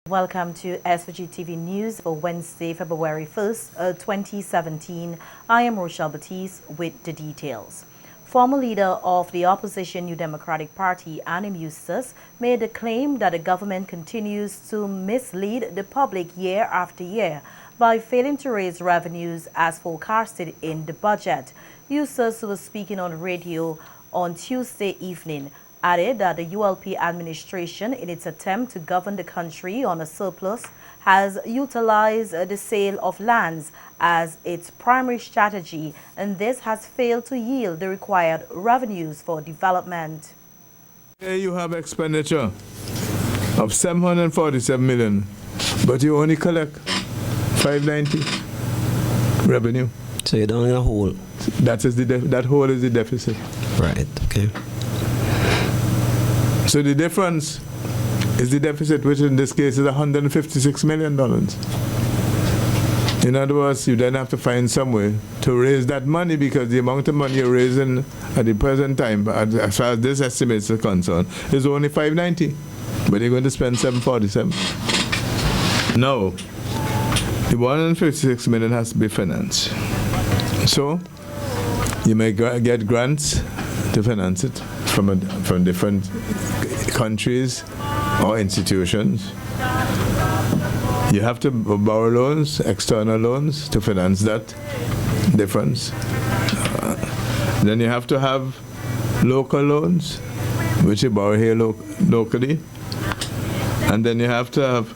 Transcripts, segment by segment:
Welcome to SVG-TV News for Wednesday, February 1st, 2017. I am Rochelle Batiste with the details. Former leader of the opposition New Democratic Party, Annie Eustace, made the claim that the government continues to mislead the public year after year by failing to raise revenues as forecasted in the budget. Eustace, who was speaking on radio on Tuesday evening, added that the ULP administration, in its attempt to govern the country on a surplus, has utilized the sale of lands as its primary strategy, and this has failed to yield the required revenues for development. Here you have expenditure of 747 million, but you only collect 590 revenue. So you're down in a hole. That hole is the deficit. Right, okay. So the difference is the deficit, which in this case is $156 million. In other words, you then have to find some way to raise that money, because the amount of money you're raising at the present time, as far as this estimate is concerned, is only 590, but you're going to spend 747. Now, the 156 million has to be financed. So you may get grants to finance it from different countries or institutions. You have to borrow loans, external loans, to finance that difference. Then you have to have local loans, which you borrow here locally. And then you have to have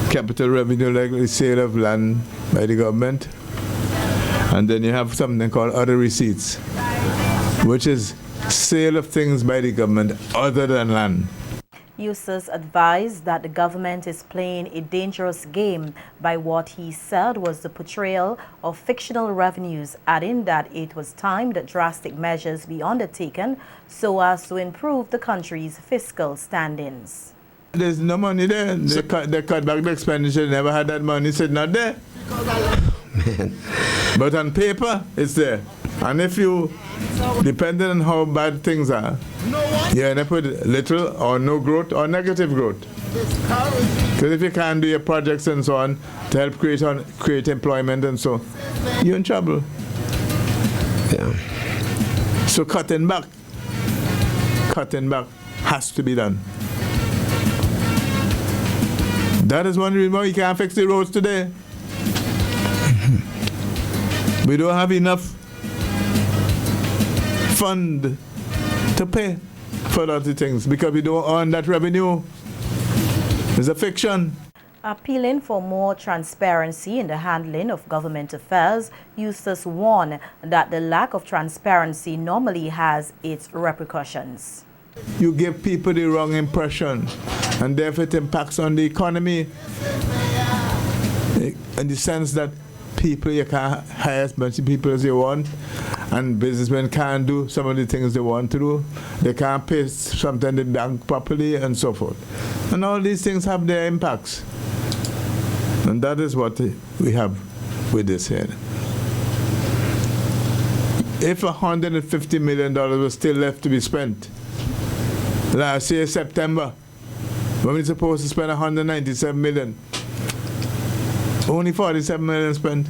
capital revenue, like the sale of land by the government. And then you have something called other receipts, which is sale of things by the government other than land. Eustace advised that the government is playing a dangerous game by what he said was the portrayal of fictional revenues, adding that it was time that drastic measures be undertaken so as to improve the country's fiscal standings. There's no money there. They cut back the expenditure. They never had that money. Said not there. Man. But on paper, it's there. And if you, depending on how bad things are, you end up with little or no growth or negative growth. Because if you can't do your projects and so on to help create employment and so, you're in trouble. Yeah. So cutting back has to be done. That is one reason why we can't fix the roads today. We don't have enough fund to pay for lots of things because we don't earn that revenue. It's a fiction. Appealing for more transparency in the handling of government affairs, Eustace warned that the lack of transparency normally has its repercussions. You give people the wrong impression, and therefore it impacts on the economy in the sense that you can't hire as much people as you want, and businessmen can't do some of the things they want to do. They can't pay something the bank properly and so forth. And all these things have their impacts. And that is what we have with this here. If $150 million was still left to be spent, last year, September, when we're supposed to spend $197 million, only $47 million spent.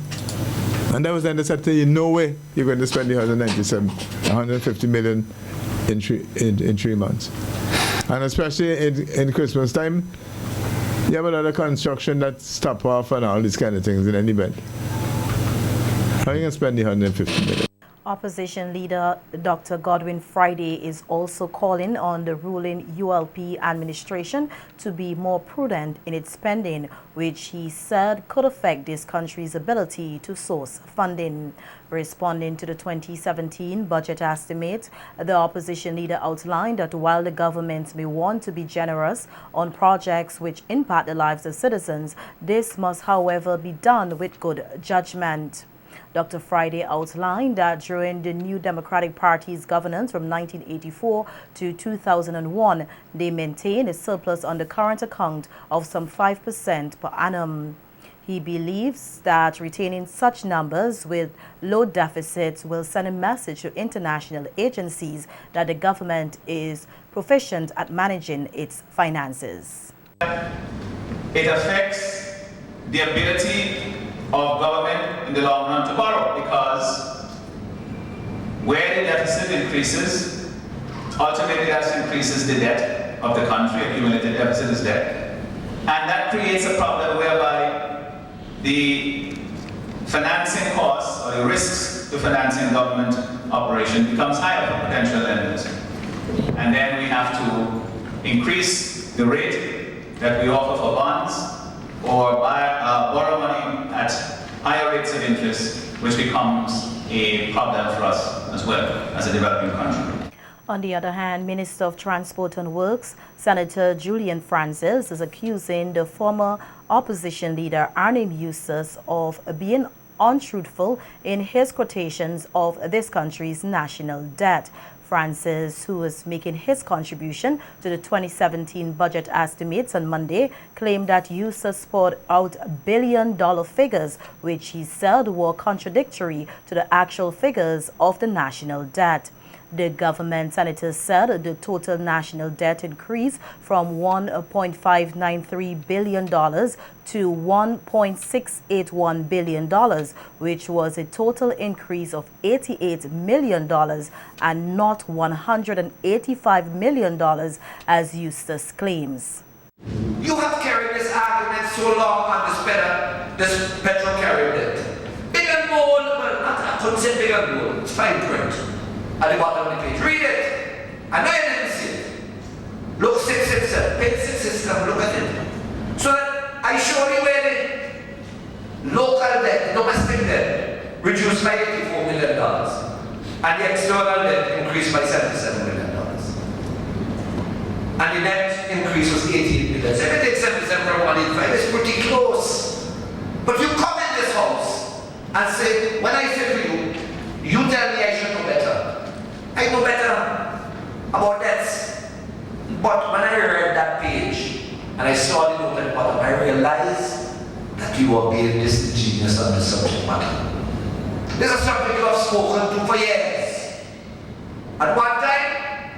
And that was then they said to you, no way you're going to spend the $150 million in 3 months. And especially in Christmas time, you have a lot of construction that stop off and all these kind of things in any event. How are you going to spend the $150 million? Opposition leader Dr. Godwin Friday is also calling on the ruling ULP administration to be more prudent in its spending, which he said could affect this country's ability to source funding. Responding to the 2017 budget estimate, the opposition leader outlined that while the government may want to be generous on projects which impact the lives of citizens, this must, however, be done with good judgment. Dr. Friday outlined that during the New Democratic Party's governance from 1984 to 2001, they maintained a surplus on the current account of some 5% per annum. He believes that retaining such numbers with low deficits will send a message to international agencies that the government is proficient at managing its finances. it affects the ability of government in the long run to borrow, because where the deficit increases, ultimately that increases the debt of the country. Accumulated deficit is debt. And that creates a problem whereby the financing costs or the risks to financing government operation becomes higher for potential lenders. And then we have to increase the rate that we offer for bonds or borrow money at higher rates of interest, which becomes a problem for us as well as a developing country. On the other hand, Minister of Transport and Works, Senator Julian Francis, is accusing the former opposition leader Arnim Eustace of being untruthful in his quotations of this country's national debt. Francis, who was making his contribution to the 2017 budget estimates on Monday, claimed that Eustace poured out billion-dollar figures, which he said were contradictory to the actual figures of the national debt. The government senator said the total national debt increased from $1.593 billion to $1.681 billion, which was a total increase of $88 million and not $185 million, as Eustace claims. You have carried this argument so long on this petrol carrier debt. Big and bold, well, I couldn't say big and bold, it's fine print. At the bottom of the page. Read it. I know you didn't see it. Look 667. Page 667. Look at it. So that I show you where the local debt, domestic debt, reduced by $84 million. And the external debt increased by $77 million. And the net increase was $18 million. So if you take 77 from 185, it's pretty close. But you come in this house and say, when I say to you, you tell me I should know better. I know better about debts. But when I read that page and I saw the note at the bottom, I realized that you were being disingenuous on the subject matter. This is a subject you have spoken to for years. At one time,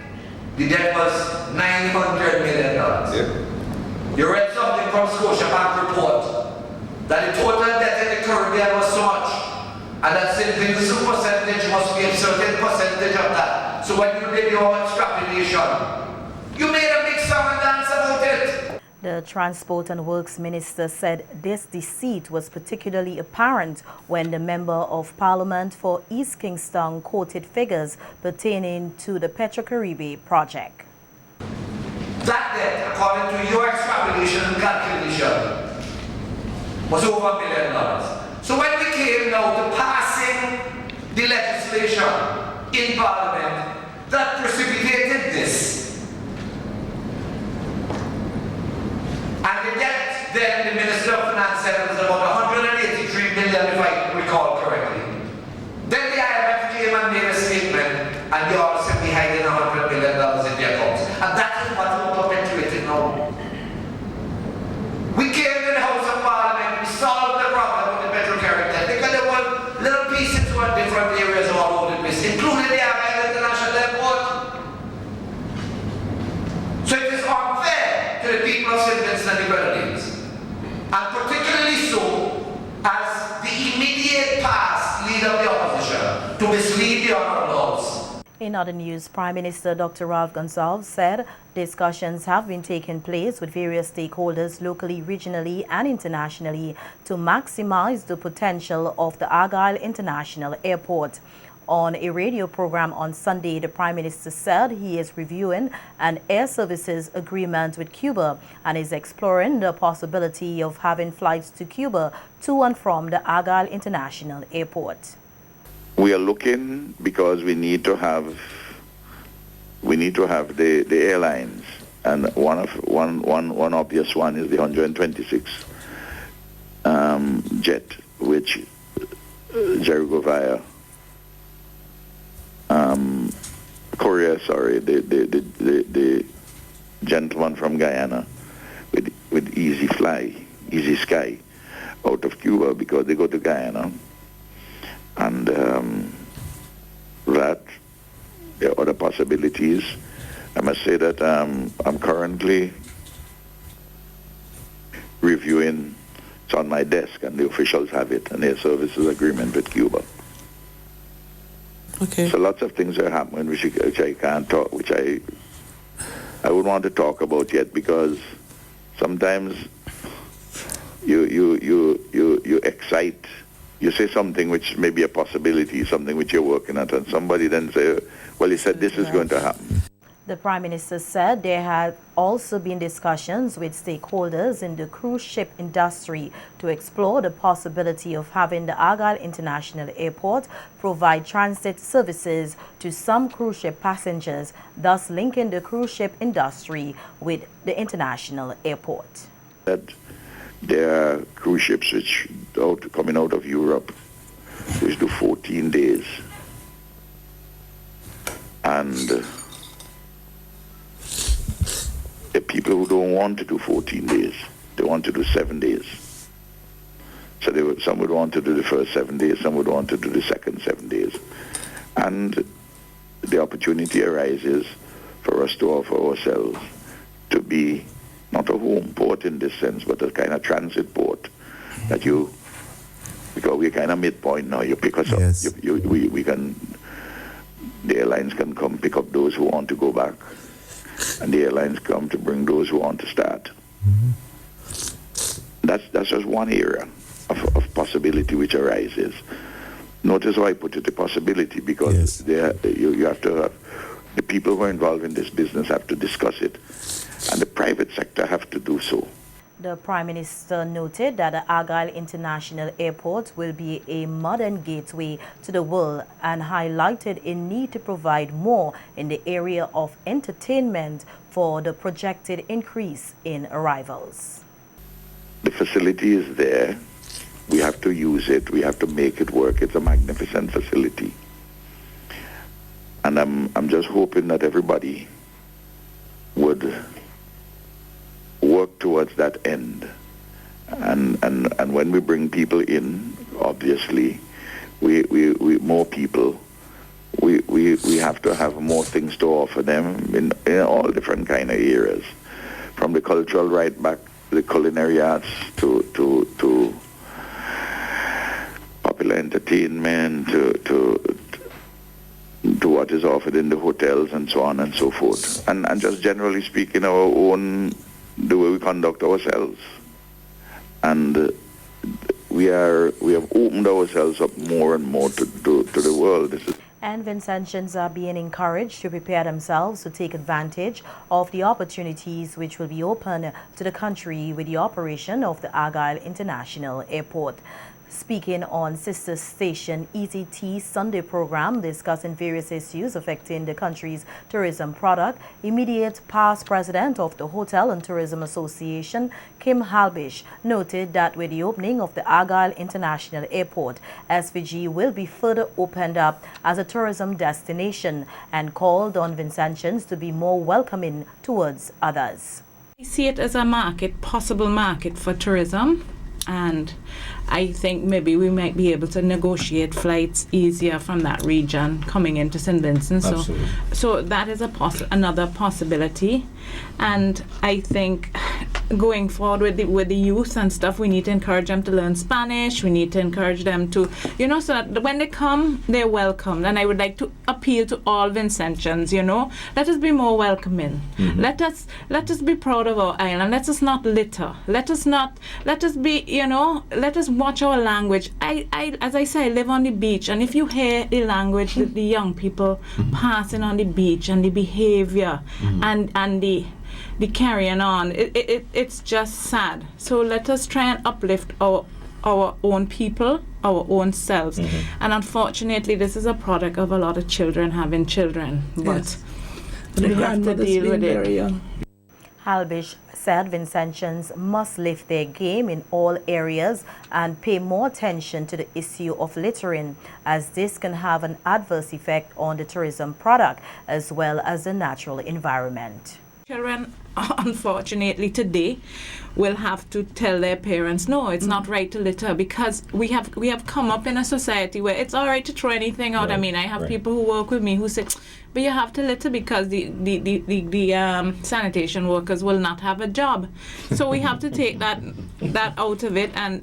the debt was $900 million. Yeah. You read something from Scotiabank report that the total debt in the Caribbean was so much. And that simply the percentage must be a certain percentage of that. So when you did your extrapolation, you made a big song and dance about it. The Transport and Works Minister said this deceit was particularly apparent when the Member of Parliament for East Kingston quoted figures pertaining to the Petro-Caribbean project. That debt, according to your extrapolation and calculation, was over $1 billion. So when we came now to passing the legislation in Parliament that precipitated this, and the debt then the Minister of Finance said it was about $183 million, if I recall correctly. Then the IMF came and made a statement, and they all said we hiding $100 million in their accounts. And that is what we're perpetuating now. We came to the House of Parliament, we solved the problem with the petrochemical debt because there were little pieces were different areas all over the place, including the Argyle International Airport. So it is unfair to the people of St. Vincent and the Grenadines, and particularly so as the immediate past leader of the opposition to mislead the honourable House. In other news, Prime Minister Dr. Ralph Gonsalves said discussions have been taking place with various stakeholders locally, regionally and internationally to maximize the potential of the Argyle International Airport. On a radio program on Sunday, the Prime Minister said he is reviewing an air services agreement with Cuba and is exploring the possibility of having flights to Cuba to and from the Argyle International Airport. We are looking because we need to have the airlines, and one obvious one is the 126 jet, which Jericho via Korea, the gentleman from Guyana with Easy Sky out of Cuba, because they go to Guyana. And that there are other possibilities. I must say that I'm currently reviewing. It's on my desk, and the officials have it, and their services agreement with Cuba. Okay. So lots of things are happening which I can't talk, which I would want to talk about yet, because sometimes you excite, you say something which may be a possibility, something which you're working at, and somebody then say, well, he said this is going to happen. The Prime Minister said there had also been discussions with stakeholders in the cruise ship industry to explore the possibility of having the Argyle International Airport provide transit services to some cruise ship passengers, thus linking the cruise ship industry with the international airport. That there are cruise ships which coming out of Europe which do 14 days. And the people who don't want to do 14 days, they want to do 7 days. So some would want to do the first 7 days, some would want to do the second 7 days. And the opportunity arises for us to offer ourselves to be not a home port in this sense, but a kind of transit port that you, because we're kind of midpoint now, you pick us Yes. up, we can, the airlines can come pick up those who want to go back, and the airlines come to bring those who want to start. That's just one area of possibility which arises. Notice how I put it, a possibility, because you have to have, the people who are involved in this business have to discuss it, and the private sector have to do so. The Prime Minister noted that the Argyle International Airport will be a modern gateway to the world and highlighted a need to provide more in the area of entertainment for the projected increase in arrivals. The facility is there. We have to use it. We have to make it work. It's a magnificent facility. And I'm just hoping that everybody would work towards that end. And when we bring people in, obviously, we more people, we have to have more things to offer them in all different kind of areas, from the cultural right back to the culinary arts to popular entertainment to what is offered in the hotels and so on and so forth. And just generally speaking, our own, the way we conduct ourselves. And we have opened ourselves up more and more to the world. And Vincentians are being encouraged to prepare themselves to take advantage of the opportunities which will be open to the country with the operation of the Argyle International Airport. Speaking on sister station ETT Sunday program discussing various issues affecting the country's tourism product, immediate past president of the Hotel and Tourism Association, Kim Halbish, noted that with the opening of the Argyle International Airport, SVG will be further opened up as a tourism destination and called on Vincentians to be more welcoming towards others. I see it as a possible market for tourism. And I think maybe we might be able to negotiate flights easier from that region coming into St. Vincent. So that is another possibility. And I think going forward with the youth and stuff, we need to encourage them to learn Spanish. We need to encourage them to, so that when they come, they're welcomed. And I would like to appeal to all Vincentians, let us be more welcoming. Let us be proud of our island. Let us not litter. Let us be, let us watch our language. I as I say, I live on the beach, and if you hear the language that the young people passing on the beach and the behavior and the carrying on, it's just sad. So let us try and uplift our own people, our own selves. And unfortunately, this is a product of a lot of children having children. But we have to deal with it. Halbish said Vincentians must lift their game in all areas and pay more attention to the issue of littering, as this can have an adverse effect on the tourism product as well as the natural environment. Children unfortunately today will have to tell their parents, no, it's not right to litter, because we have come up in a society where it's all right to throw anything out. I mean, I have people who work with me who say, but you have to litter because the sanitation workers will not have a job. So we have to take that out of it, and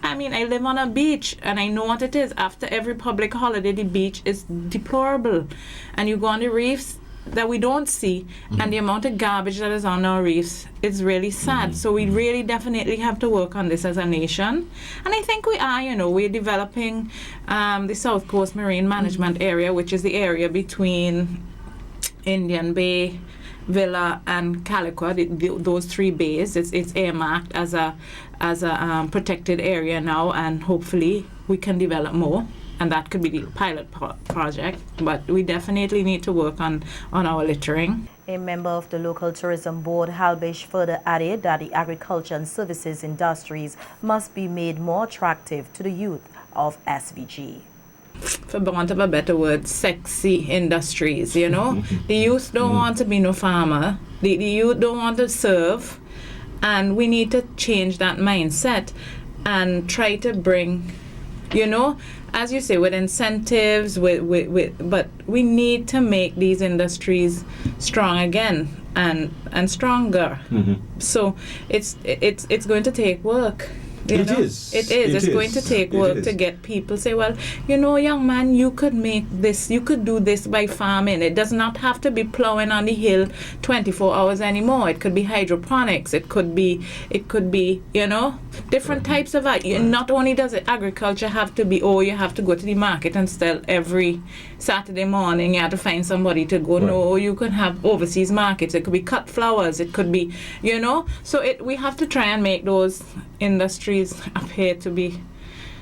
I mean, I live on a beach, and I know what it is. After every public holiday, the beach is deplorable, and you go on the reefs that we don't see, and the amount of garbage that is on our reefs is really sad. So we really definitely have to work on this as a nation, and I think we are. We're developing the South Coast Marine Management Area, which is the area between Indian Bay, Villa, and Calicut. Those 3 bays. It's earmarked as a protected area now, and hopefully we can develop more. And that could be the pilot project, but we definitely need to work on our littering. A member of the local tourism board, Halbish, further added that the agriculture and services industries must be made more attractive to the youth of SVG. For want of a better word, sexy industries, The youth don't want to be no farmer. The youth don't want to serve. And we need to change that mindset and try to bring, as you say, with incentives, but we need to make these industries strong again and stronger. So it's going to take work. It is. It's going to take work to get people say, well, young man, you could make this, you could do this by farming. It does not have to be plowing on the hill 24 hours anymore. It could be hydroponics. It could be, different types of art. Not only does agriculture have to be, you have to go to the market and sell every Saturday morning. You have to find somebody to go. No, you can have overseas markets. It could be cut flowers. It could be, So we have to try and make those industries appear to be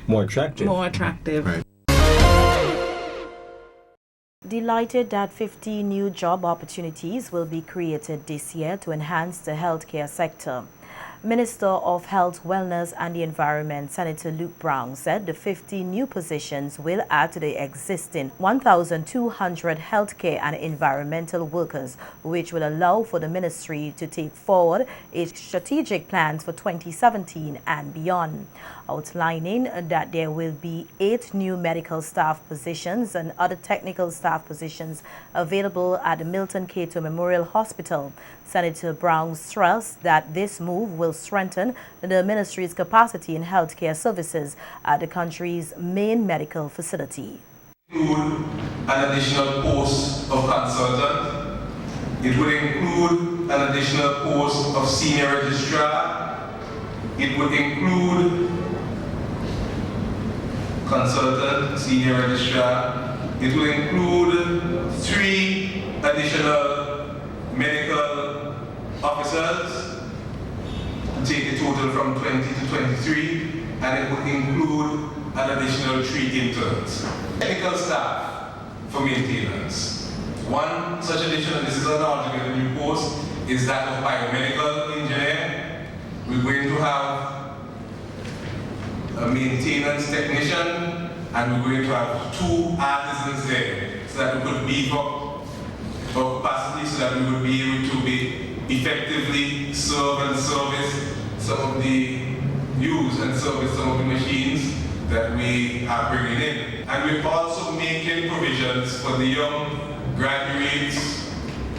more attractive. Right. Delighted that 50 new job opportunities will be created this year to enhance the healthcare sector. Minister of Health, Wellness and the Environment, Senator Luke Brown, said the 50 new positions will add to the existing 1,200 healthcare and environmental workers, which will allow for the ministry to take forward its strategic plans for 2017 and beyond, outlining that there will be 8 new medical staff positions and other technical staff positions available at the Milton Cato Memorial Hospital. Senator Brown stressed that this move will strengthen the ministry's capacity in healthcare services at the country's main medical facility. Include an additional post of consultant. It would include an additional post of senior registrar. It would include consultant, senior registrar. It will include 3 additional medical officers to take the total from 20 to 23, and it would include an additional 3 interns. Technical staff for maintenance. One such addition, and this is an altogether new post, is that of biomedical engineer. We're going to have a maintenance technician, and we're going to have 2 artisans there, so that we could beef up our capacity, so that we would be able to effectively serve and service some of the some of the machines that we are bringing in. And we're also making provisions for the young graduates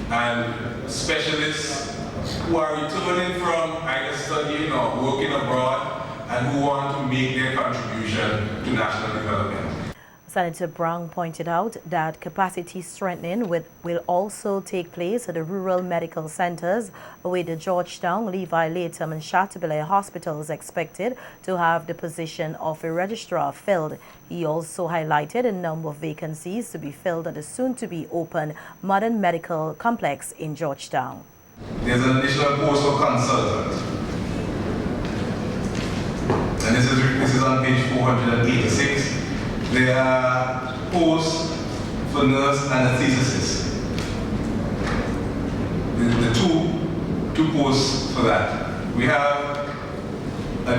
and specialists who are returning from either studying or working abroad and who want to make their contribution to national development. Senator Brown pointed out that capacity strengthening will also take place at the rural medical centers, with the Georgetown, Levi, Latham and Chateaubriand hospitals expected to have the position of a registrar filled. He also highlighted a number of vacancies to be filled at the soon-to-be open modern medical complex in Georgetown. There's an additional post for consultant. And this is on page 486. There are posts for nurse anestheticists. The two posts for that. We have a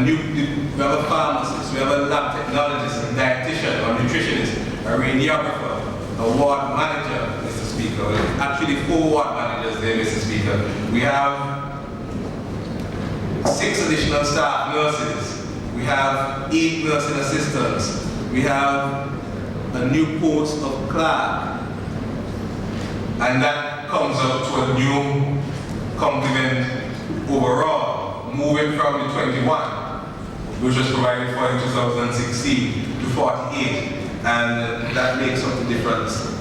pharmacist, we have a lab technologist, a dietitian, a nutritionist, a radiographer, a ward manager, Mr. Speaker. Speaker. Actually, 4 ward managers there, Mr. Speaker. We have 6 additional staff nurses. We have 8 nursing assistants. We have a new post of clerk. And that comes up to a new complement overall, moving from the 21, which was provided for in 2016, to 48. And that makes up the difference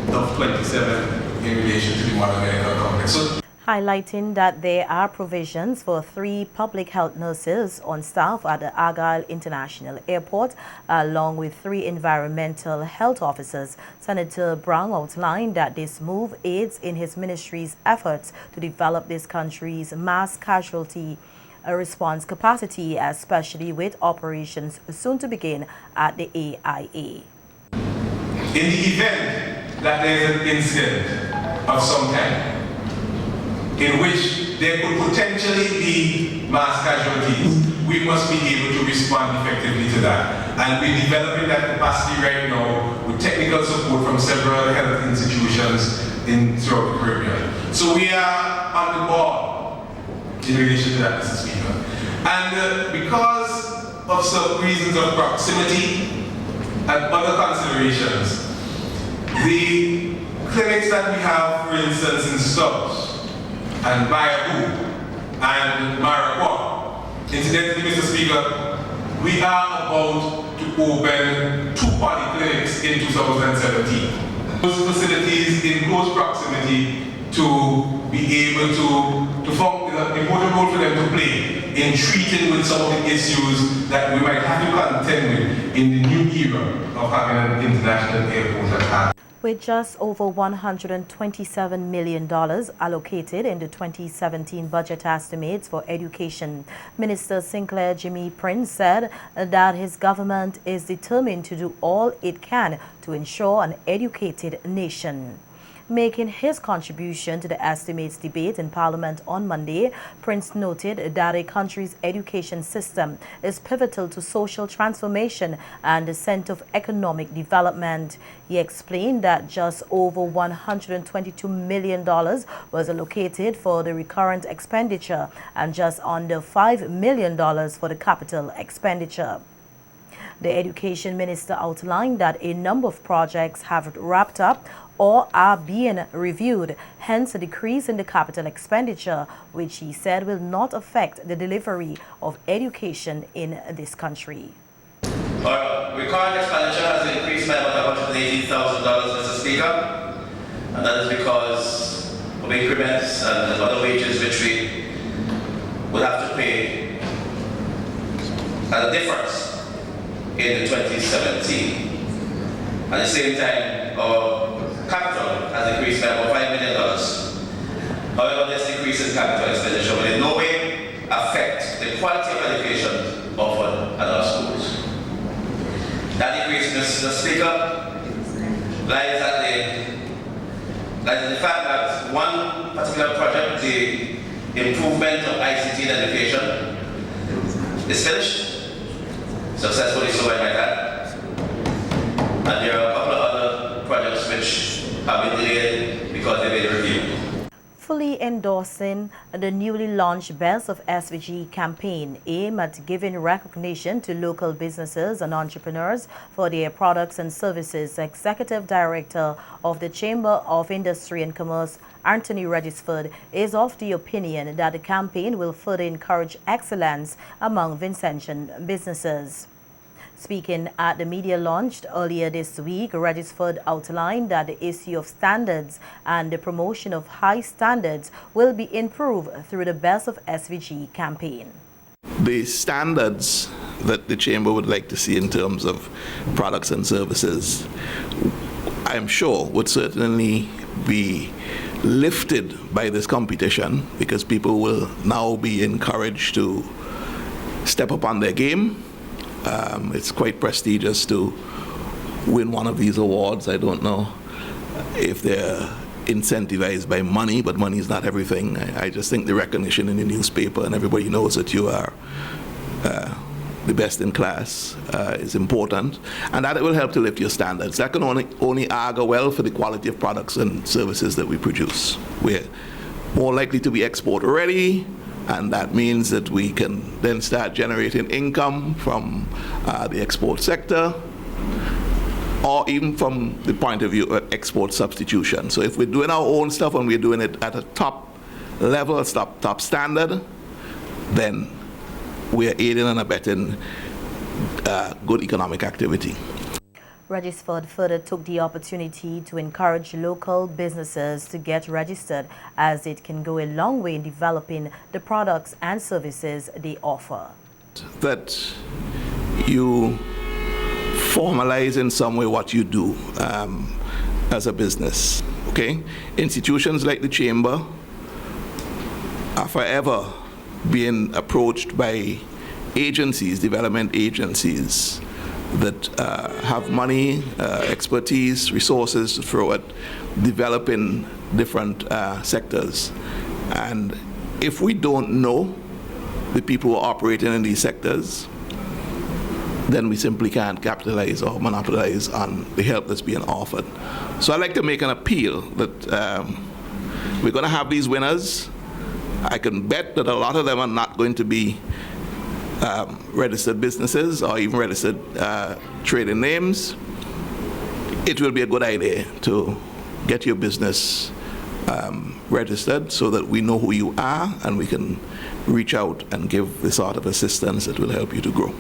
of 27 in relation to the modern medical complex. So, highlighting that there are provisions for 3 public health nurses on staff at the Argyle International Airport, along with 3 environmental health officers. Senator Brown outlined that this move aids in his ministry's efforts to develop this country's mass casualty response capacity, especially with operations soon to begin at the AIA. in the event that there is an incident of some kind, in which there could potentially be mass casualties, we must be able to respond effectively to that. And we're developing that capacity right now with technical support from several health institutions throughout the Caribbean. So we are on the ball in relation to that, Mr. Speaker. And because of some reasons of proximity and other considerations, the clinics that we have, for instance, in Stubbs, and Bayabu and Maraqua. Incidentally, Mr. Speaker, we are about to open 2 polyclinics in 2017. Those facilities in close proximity to be able to form an important role for them to play in treating with some of the issues that we might have to contend with in the new era of having an international airport at hand. With just over $127 million allocated in the 2017 budget estimates for education, Minister Sinclair Jimmy Prince said that his government is determined to do all it can to ensure an educated nation. Making his contribution to the estimates debate in Parliament on Monday, Prince noted that a country's education system is pivotal to social transformation and the center of economic development. He explained that just over $122 million was allocated for the recurrent expenditure and just under $5 million for the capital expenditure. The Education Minister outlined that a number of projects have wrapped up or are being reviewed, hence a decrease in the capital expenditure, which he said will not affect the delivery of education in this country. Our recurrent expenditure has increased by about $180,000, Mr. Speaker, and that is because of increments and other wages which we will have to pay as a difference in the 2017. At the same time, our capital has increased by about $5 million. However, this decrease in capital expenditure will in no way affect the quality of education offered at our schools. That decrease, Mr. Speaker, lies in the fact that one particular project, the improvement of ICT in education, is finished, successfully so I might add, and there are a couple of other projects which have been delayed because they've been reviewed. Fully endorsing the newly launched Best of SVG campaign aimed at giving recognition to local businesses and entrepreneurs for their products and services, Executive Director of the Chamber of Industry and Commerce, Anthony Regisford, is of the opinion that the campaign will further encourage excellence among Vincentian businesses. Speaking at the media launch earlier this week, Regisford outlined that the issue of standards and the promotion of high standards will be improved through the Best of SVG campaign. The standards that the Chamber would like to see in terms of products and services, I'm sure, would certainly be lifted by this competition because people will now be encouraged to step up on their game. It's quite prestigious to win one of these awards. I don't know if they're incentivized by money, but money is not everything. I just think the recognition in the newspaper and everybody knows that you are the best in class is important, and that it will help to lift your standards. That can only augur well for the quality of products and services that we produce. We're more likely to be export ready, and that means that we can then start generating income from the export sector, or even from the point of view of export substitution. So if we're doing our own stuff and we're doing it at a top level, top standard, then we're aiding and abetting good economic activity. Regisford further took the opportunity to encourage local businesses to get registered, as it can go a long way in developing the products and services they offer. That you formalize in some way what you do as a business, okay? Institutions like the Chamber are forever being approached by agencies, development agencies, that have money, expertise, resources to throw at developing different sectors. And if we don't know the people who are operating in these sectors, then we simply can't capitalize or monopolize on the help that's being offered. So I'd like to make an appeal that we're going to have these winners. I can bet that a lot of them are not going to be registered businesses or even registered trading names. It will be a good idea to get your business registered so that we know who you are and we can reach out and give the sort of assistance that will help you to grow.